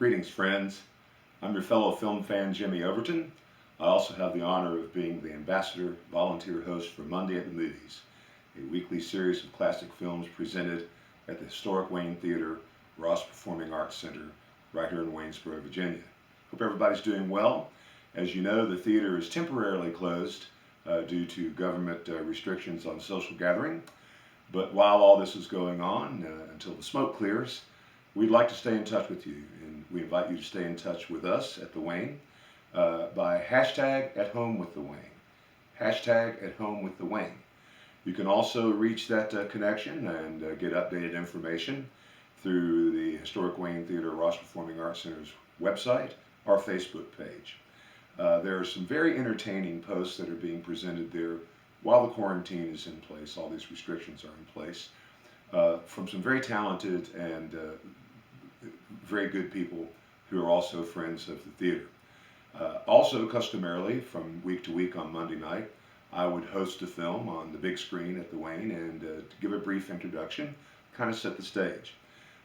Greetings, friends. I'm your fellow film fan, Jimmy Overton. I also have the honor of being the ambassador volunteer host for Monday at the Movies, a weekly series of classic films presented at the historic Wayne Theater, Ross Performing Arts Center, right here in Waynesboro, Virginia. Hope everybody's doing well. As you know, the theater is temporarily closed due to government restrictions on social gathering. But while all this is going on, until the smoke clears, we'd like to stay in touch with you, and we invite you to stay in touch with us at the Wayne by hashtag at home with the Wayne. Hashtag at home with the Wayne. You can also reach that connection and get updated information through the Historic Wayne Theater Ross Performing Arts Center's website or Facebook page. There are some very entertaining posts that are being presented there while the quarantine is in place, all these restrictions are in place, from some very talented and very good people who are also friends of the theater. Also, customarily, from week to week on Monday night, I would host a film on the big screen at the Wayne and give a brief introduction, kind of set the stage.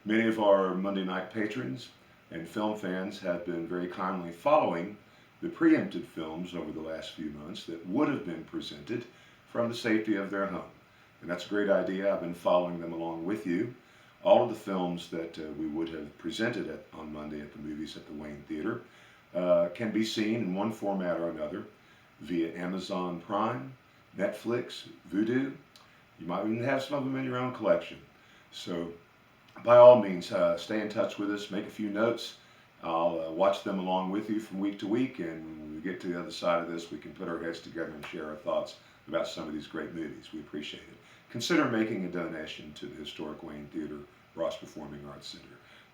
Many of our Monday night patrons and film fans have been very kindly following the preempted films over the last few months that would have been presented from the safety of their home. And that's a great idea. I've been following them along with you. All of the films that we would have presented on Monday at the Movies at the Wayne Theater can be seen in one format or another via Amazon Prime, Netflix, Vudu. You might even have some of them in your own collection. So by all means, stay in touch with us, make a few notes. I'll watch them along with you from week to week, and when we get to the other side of this, we can put our heads together and share our thoughts about some of these great movies. We appreciate it. Consider making a donation to the Historic Wayne Theater Ross Performing Arts Center.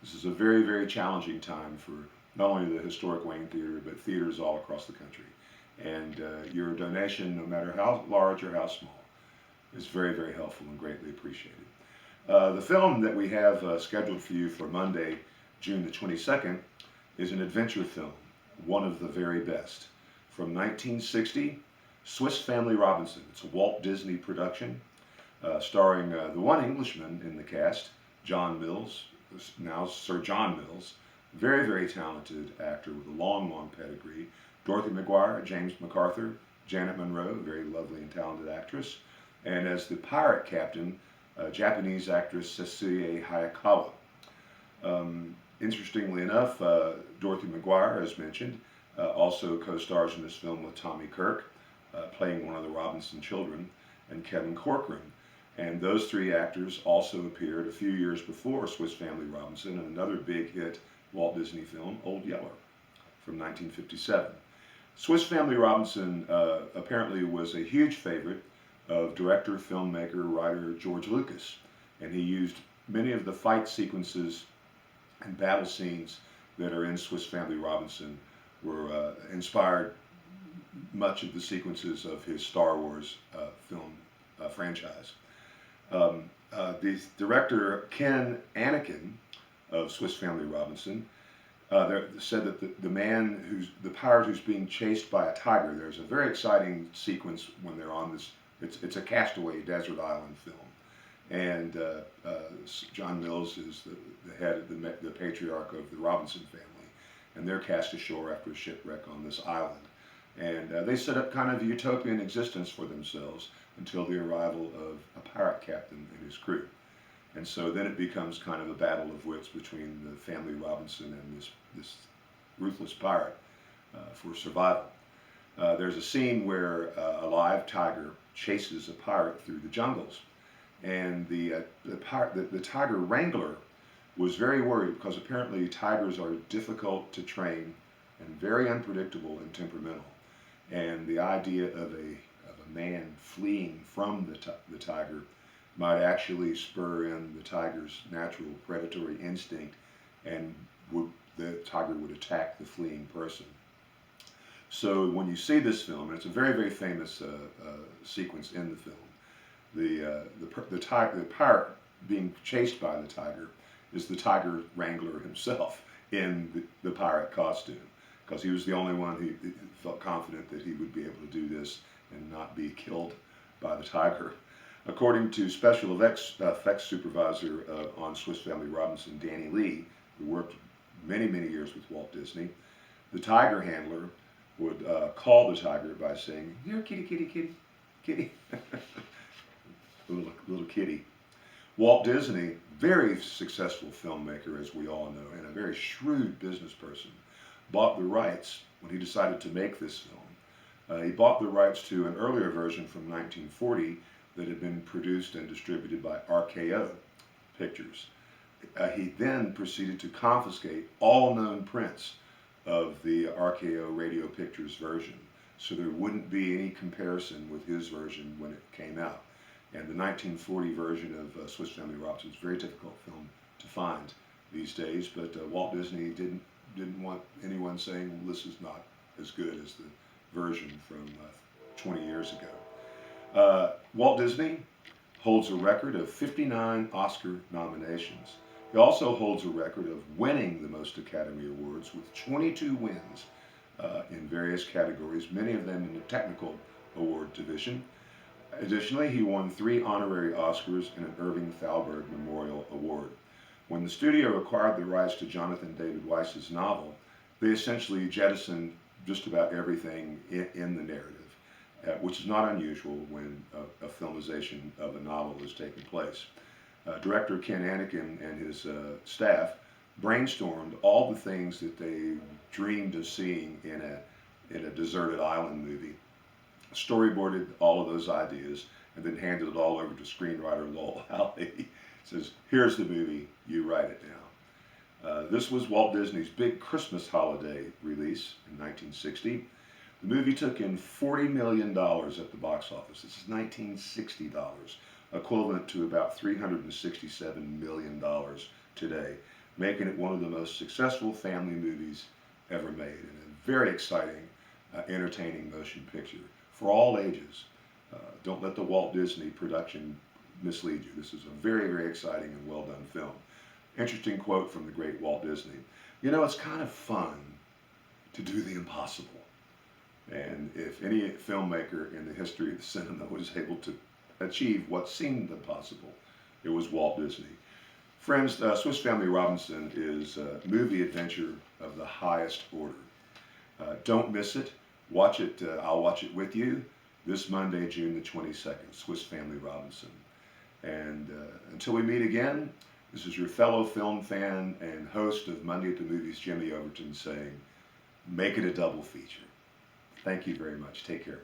This is a very, very challenging time for not only the Historic Wayne Theater, but theaters all across the country. And your donation, no matter how large or how small, is very, very helpful and greatly appreciated. The film that we have scheduled for you for Monday, June the 22nd, is an adventure film, one of the very best. From 1960, Swiss Family Robinson. It's a Walt Disney production, starring the one Englishman in the cast, John Mills, now Sir John Mills, very, very talented actor with a long, long pedigree. Dorothy McGuire, James MacArthur, Janet Monroe, very lovely and talented actress. And as the pirate captain, Japanese actress Sessue Hayakawa. Interestingly enough, Dorothy McGuire, as mentioned, also co-stars in this film with Tommy Kirk, playing one of the Robinson children, and Kevin Corcoran. And those three actors also appeared a few years before Swiss Family Robinson in another big hit Walt Disney film, Old Yeller, from 1957. Swiss Family Robinson apparently was a huge favorite of director, filmmaker, writer George Lucas, and he used many of the fight sequences and battle scenes that are in Swiss Family Robinson were inspired much of the sequences of his Star Wars film franchise. The director Ken Anakin of Swiss Family Robinson said that the pirate who's being chased by a tiger, there's a very exciting sequence when they're on this, it's a castaway desert island film. And John Mills is the head of the patriarch of the Robinson family, and they're cast ashore after a shipwreck on this island. And they set up kind of a utopian existence for themselves until the arrival of a pirate captain and his crew. And so then it becomes kind of a battle of wits between the family Robinson and this ruthless pirate for survival. There's a scene where a live tiger chases a pirate through the jungles. And the tiger Wrangler was very worried because apparently tigers are difficult to train and very unpredictable and temperamental. And the idea of a man fleeing from the tiger might actually spur in the tiger's natural predatory instinct, and the tiger would attack the fleeing person. So when you see this film, and it's a very, very famous sequence in the film, the pirate being chased by the tiger is the tiger wrangler himself in the pirate costume, because he was the only one who felt confident that he would be able to do this and not be killed by the tiger. According to special effects supervisor on Swiss Family Robinson, Danny Lee, who worked many, many years with Walt Disney. The tiger handler would call the tiger by saying, "Here, kitty, kitty, kitty, kitty," little kitty. Walt Disney, very successful filmmaker, as we all know, and a very shrewd business person, bought the rights when he decided to make this film. He bought the rights to an earlier version from 1940 that had been produced and distributed by RKO Pictures. He then proceeded to confiscate all known prints of the RKO Radio Pictures version, so there wouldn't be any comparison with his version when it came out. And the 1940 version of Swiss Family Robinson is a very difficult film to find these days, but Walt Disney didn't want anyone saying, well, this is not as good as the version from 20 years ago. Walt Disney holds a record of 59 Oscar nominations. He also holds a record of winning the most Academy Awards with 22 wins in various categories, many of them in the technical award division. Additionally, he won 3 honorary Oscars and an Irving Thalberg Memorial Award. When the studio acquired the rights to Jonathan David Weiss's novel, they essentially jettisoned just about everything in the narrative, which is not unusual when a filmization of a novel is taking place. Director Ken Anakin and his staff brainstormed all the things that they dreamed of seeing in a deserted island movie, storyboarded all of those ideas, and then handed it all over to screenwriter Lowell Halley. Says, here's the movie, you write it now. This was Walt Disney's big Christmas holiday release in 1960. The movie took in $40 million at the box office. This is $1960, equivalent to about $367 million today, making it one of the most successful family movies ever made, and a very exciting, entertaining motion picture for all ages. Don't let the Walt Disney production mislead you. This is a very, very exciting and well done film. Interesting quote from the great Walt Disney. You know, it's kind of fun to do the impossible. And if any filmmaker in the history of the cinema was able to achieve what seemed impossible, it was Walt Disney. Friends, Swiss Family Robinson is a movie adventure of the highest order. Don't miss it. Watch it. I'll watch it with you this Monday, June the 22nd, Swiss Family Robinson. And until we meet again, this is your fellow film fan and host of Monday at the Movies, Jimmy Overton, saying, make it a double feature. Thank you very much. Take care,